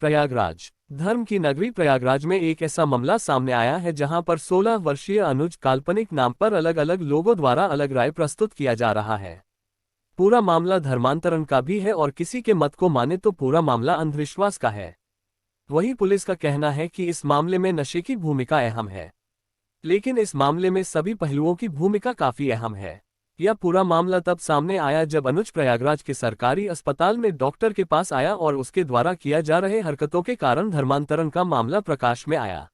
प्रयागराज। धर्म की नगरी प्रयागराज में एक ऐसा मामला सामने आया है जहां पर 16 वर्षीय अनुज काल्पनिक नाम पर अलग अलग लोगों द्वारा अलग राय प्रस्तुत किया जा रहा है। पूरा मामला धर्मांतरण का भी है और किसी के मत को माने तो पूरा मामला अंधविश्वास का है। वहीं पुलिस का कहना है कि इस मामले में नशे की भूमिका अहम है, लेकिन इस मामले में सभी पहलुओं की भूमिका काफी अहम है। यह पूरा मामला तब सामने आया जब अनुज प्रयागराज के सरकारी अस्पताल में डॉक्टर के पास आया और उसके द्वारा किया जा रहे हरकतों के कारण धर्मांतरण का मामला प्रकाश में आया।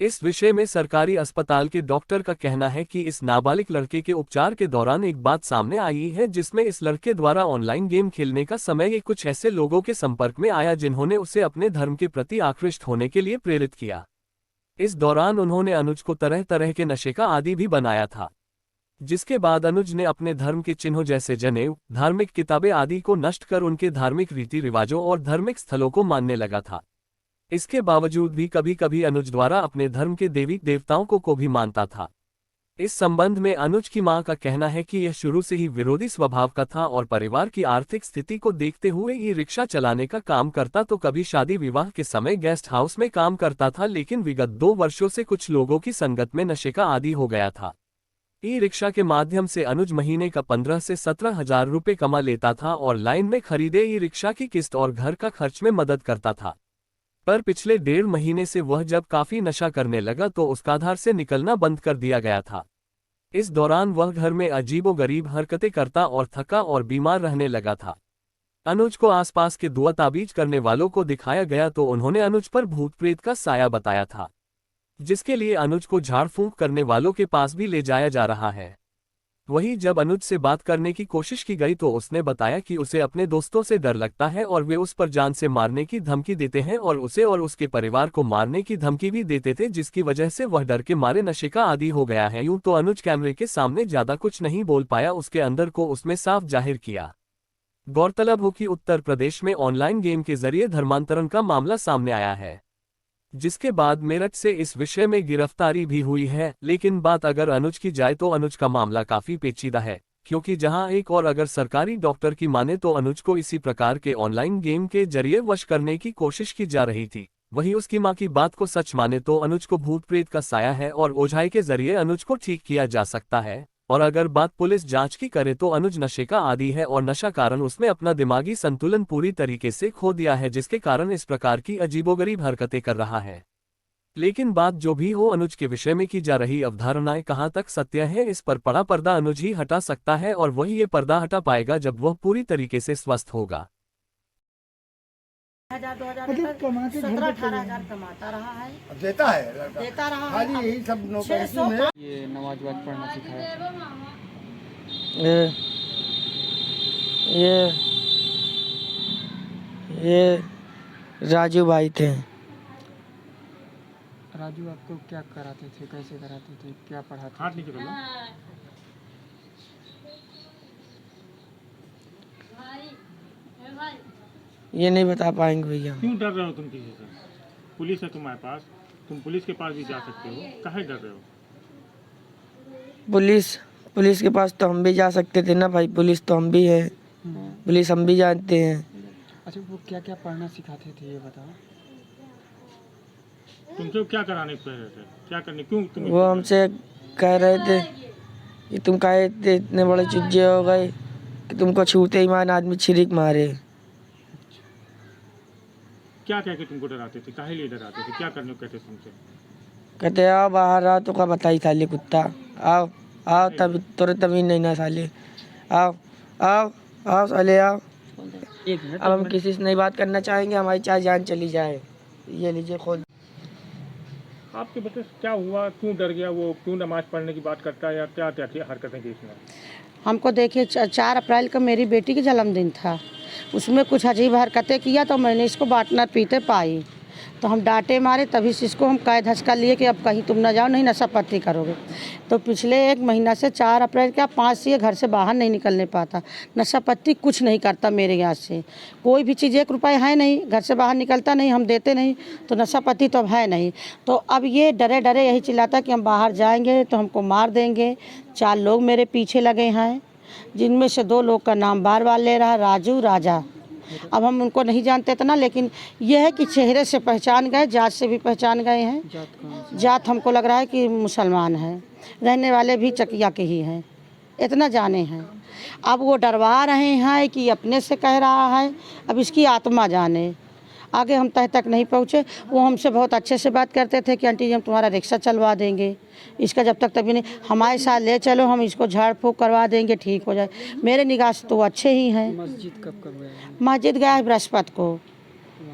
इस विषय में सरकारी अस्पताल के डॉक्टर का कहना है कि इस नाबालिग लड़के के उपचार के दौरान एक बात सामने आई है जिसमें इस लड़के द्वारा ऑनलाइन गेम खेलने का समय ये कुछ ऐसे लोगों के संपर्क में आया जिन्होंने उसे अपने धर्म के प्रति आकृष्ट होने के लिए प्रेरित किया। इस दौरान उन्होंने अनुज को तरह तरह के नशे का आदी भी बनाया था, जिसके बाद अनुज ने अपने धर्म के चिन्हों जैसे जनेऊ, धार्मिक किताबें आदि को नष्ट कर उनके धार्मिक रीति रिवाजों और धार्मिक स्थलों को मानने लगा था। इसके बावजूद भी कभी कभी अनुज द्वारा अपने धर्म के देवी देवताओं को भी मानता था। इस संबंध में अनुज की मां का कहना है कि यह शुरू से ही विरोधी स्वभाव का था और परिवार की आर्थिक स्थिति को देखते हुए ये रिक्शा चलाने का काम करता तो कभी शादी विवाह के समय गेस्ट हाउस में काम करता था, लेकिन विगत 2 वर्षों से कुछ लोगों की संगत में नशे का आदी हो गया था। ई रिक्शा के माध्यम से अनुज महीने का 15 से 17 हजार रुपये कमा लेता था और लाइन में खरीदे ई रिक्शा की किस्त और घर का खर्च में मदद करता था। पर पिछले 1.5 महीने से वह जब काफी नशा करने लगा तो उसका आधार से निकलना बंद कर दिया गया था। इस दौरान वह घर में अजीबोगरीब हरकतें करता और थका और बीमार रहने लगा था। अनुज को आसपास के दुआ ताबीज करने वालों को दिखाया गया तो उन्होंने अनुज पर भूत प्रेत का साया बताया था, जिसके लिए अनुज को झाड़ फूंक करने वालों के पास भी ले जाया जा रहा है। वहीं जब अनुज से बात करने की कोशिश की गई तो उसने बताया कि उसे अपने दोस्तों से डर लगता है और वे उस पर जान से मारने की धमकी देते हैं और उसे और उसके परिवार को मारने की धमकी भी देते थे, जिसकी वजह से वह डर के मारे नशे का आदी हो गया है। यूं तो अनुज कैमरे के सामने ज्यादा कुछ नहीं बोल पाया, उसके अंदर को उसमें साफ जाहिर किया। गौरतलब हो कि उत्तर प्रदेश में ऑनलाइन गेम के जरिए धर्मांतरण का मामला सामने आया है, जिसके बाद मेरठ से इस विषय में गिरफ्तारी भी हुई है। लेकिन बात अगर अनुज की जाए तो अनुज का मामला काफी पेचीदा है, क्योंकि जहां एक और अगर सरकारी डॉक्टर की माने तो अनुज को इसी प्रकार के ऑनलाइन गेम के जरिए वश करने की कोशिश की जा रही थी, वहीं उसकी मां की बात को सच माने तो अनुज को भूत प्रेत का साया है और ओझाई के जरिए अनुज को ठीक किया जा सकता है। और अगर बात पुलिस जांच की करे तो अनुज नशे का आदी है और नशा कारण उसने अपना दिमागी संतुलन पूरी तरीके से खो दिया है, जिसके कारण इस प्रकार की अजीबोगरीब हरकतें कर रहा है। लेकिन बात जो भी हो, अनुज के विषय में की जा रही अवधारणाएं कहां तक सत्य है, इस पर बड़ा पर्दा अनुज ही हटा सकता है और वही ये पर्दा हटा पाएगा जब वह पूरी तरीके से स्वस्थ होगा। 17-18 हजार कमाता रहा है, देता है खाली यही सब नौकरी में। ये नमाज वाज पढ़ना सिखाया। ये राजू भाई थे। राजू आपको क्या कराते थे, कैसे कराते थे, क्या पढ़ाते थे? ये नहीं बता पाएंगे भैया। क्यों डर रहे हो तुम किसी से? पुलिस है तुम्हारे पास, तुम पुलिस के पास भी जा सकते हो, काहे डर रहे हो? पुलिस के पास तो हम भी जा सकते थे ना भाई, पुलिस तो हम भी है, पुलिस हम भी जानते हैं। अच्छा, वो क्या क्या पढ़ना सिखाते थे ये बताओ। तुमसे क्या कराने कह रहे थे, क्या करने, क्यों तुम? वो हमसे कह रहे थे कि तुम काहे इतने बड़े चुज्जे हो गए कि तुमको छूते ही मान आदमी छिरिक मारे। क्या कह के तुमको डराते थे, काहे लिए डराते थे, क्या करने को कहते तुमसे? कहते आओ बाहर आओ, तो का बताई साले कुत्ता, आओ आओ तब तुरंत तभी नहीं ना साले, आओ आओ आओ साले आओ। अब हम किसी से नहीं बात करना चाहेंगे, हमारी चाहे जान चली जाए। ये लीजिए खोल। आपके बच्चे क्या हुआ, क्यों डर गया वो, क्यों नमाज पढ़ने की बात करता है, या क्या क्या हरकतें की इसमें? हमको देखिए 4 अप्रैल को मेरी बेटी का जन्मदिन था, उसमें कुछ अजीब हरकतें किया तो मैंने इसको बाटना पीते पाई, तो हम डांटे मारे, तभी से इसको हम कैद धचका लिए कि अब कहीं तुम ना जाओ, नहीं नशा पत्ती करोगे। तो पिछले 1 महीना से 4 अप्रैल क्या 5 से घर से बाहर नहीं निकलने पाता, नशा पत्ती कुछ नहीं करता मेरे यहाँ से, कोई भी चीज़ 1 रुपये है नहीं, घर से बाहर निकलता नहीं, हम देते नहीं, तो नशा पत्ती तो अब है नहीं। तो अब ये डरे डरे यही चिल्लाता कि हम बाहर जाएंगे तो हमको मार देंगे। 4 लोग मेरे पीछे लगे हैं, जिनमें से 2 लोग का नाम बार बार ले रहा, राजू राजा, अब हम उनको नहीं जानते इतना, लेकिन यह है कि चेहरे से पहचान गए, जात से भी पहचान गए हैं। जात कहाँ से? जात हमको लग रहा है कि मुसलमान है, रहने वाले भी चकिया के ही हैं, इतना जाने हैं। अब वो डरवा रहे हैं कि अपने से कह रहा है, अब इसकी आत्मा जाने। आगे हम तह तक नहीं पहुँचे। वो हमसे बहुत अच्छे से बात करते थे कि आंटी जी हम तुम्हारा रिक्शा चलवा देंगे, इसका जब तक तभी नहीं, हमारे साथ ले चलो, हम इसको झाड़ फूँक करवा देंगे, ठीक हो जाए। मेरे निगाह से तो वो अच्छे ही हैं। मस्जिद कब कब गए? मस्जिद गया है बृहस्पति को।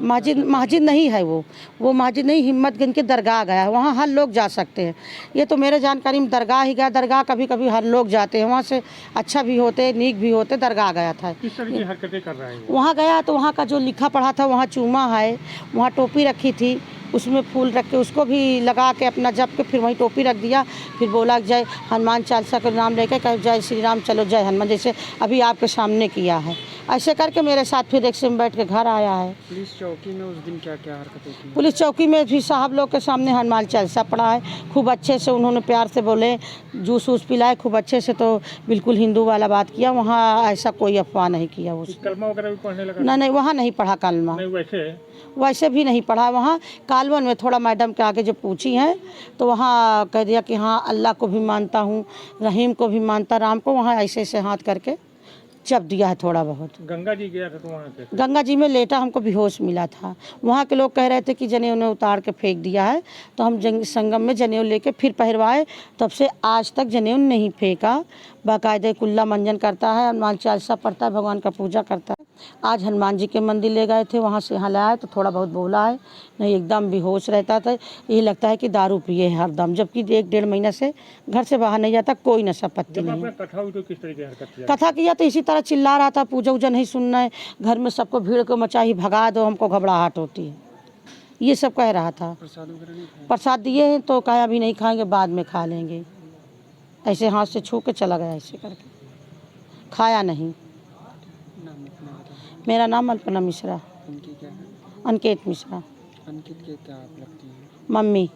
मस्जिद नहीं है वो मस्जिद नहीं, हिम्मतगंज के दरगाह गया है, वहाँ हर लोग जा सकते हैं। ये तो मेरे जानकारी में दरगाह ही गया। दरगाह कभी कभी हर लोग जाते हैं, वहाँ से अच्छा भी होते, नीक भी होते। दरगाह गया था, किस तरह की हरकतें कर रहा है वो? वहाँ गया तो वहाँ का जो लिखा पढ़ा था वहाँ चूमा है, वहाँ टोपी रखी थी, उसमें फूल रख के उसको भी लगा के अपना जप के फिर वहीं टोपी रख दिया। फिर बोला जय हनुमान चालीसा का नाम लेके कह जय श्री राम चलो जय हनुमान, जैसे अभी आपके सामने किया है। ऐसे करके मेरे साथ फिर रिक्शे में बैठ के घर आया है। पुलिस चौकी में उस दिन क्या क्या हरकतें की? पुलिस चौकी में भी साहब लोग के सामने हनुमान चालीसा पढ़ा है, खूब अच्छे से उन्होंने प्यार से बोले, जूस वूस पिलाए खूब अच्छे से, तो बिल्कुल हिंदू वाला बात किया। वहाँ ऐसा कोई अफवाह नहीं किया कुछ कलमा वगैरह भी पढ़ने लगा? नहीं, वहाँ नहीं पढ़ा कलमा, नहीं वैसे भी नहीं पढ़ा। वहाँ कालवन में थोड़ा मैडम के आगे जो पूछी हैं तो वहाँ कह दिया कि हाँ अल्लाह को भी मानता हूँ, रहीम को भी मानता, राम को। वहाँ ऐसे ऐसे हाथ करके जप दिया है थोड़ा बहुत। गंगा जी गया था तो वहाँ से? गंगा जी में लेटा हमको बेहोश मिला था। वहाँ के लोग कह रहे थे कि जनेऊ ने उतार के फेंक दिया है, तो हम संगम में जनेऊ लेके फिर पहरवाए, तब से आज तक जनेऊ नहीं फेंका। बाकायदे कुल्ला मंजन करता है, हनुमान चालीसा पढ़ता है, भगवान का पूजा करता है। आज हनुमान जी के मंदिर ले गए थे, वहाँ से यहाँ लाया तो थोड़ा बहुत बोला है, नहीं एकदम बेहोश रहता था। ये लगता है कि दारू पिए है हरदम, जबकि 1-1.5 महीना से घर से बाहर नहीं जाता, कोई नशा पत्ती नहीं। कथा हुई तो किस तरह की हरकत किया? कथा किया तो इसी तरह चिल्ला रहा था, पूजा उजा नहीं सुनना है, घर में सबको भीड़ को मचाही, भगा दो, हमको घबराहट होती है, ये सब कह रहा था। प्रसाद वगैरह नहीं खाया? प्रसाद दिए हैं तो कहा अभी नहीं खाएंगे, बाद में खा लेंगे। ऐसे हाथ से छू के चला गया, ऐसे करके खाया नहीं। नाम अपना बता। मेरा नाम अल्पना मिश्रा, उनकी क्या है? अनिकेत मिश्रा, अंकित के क्या आप लगती हैं? मम्मी।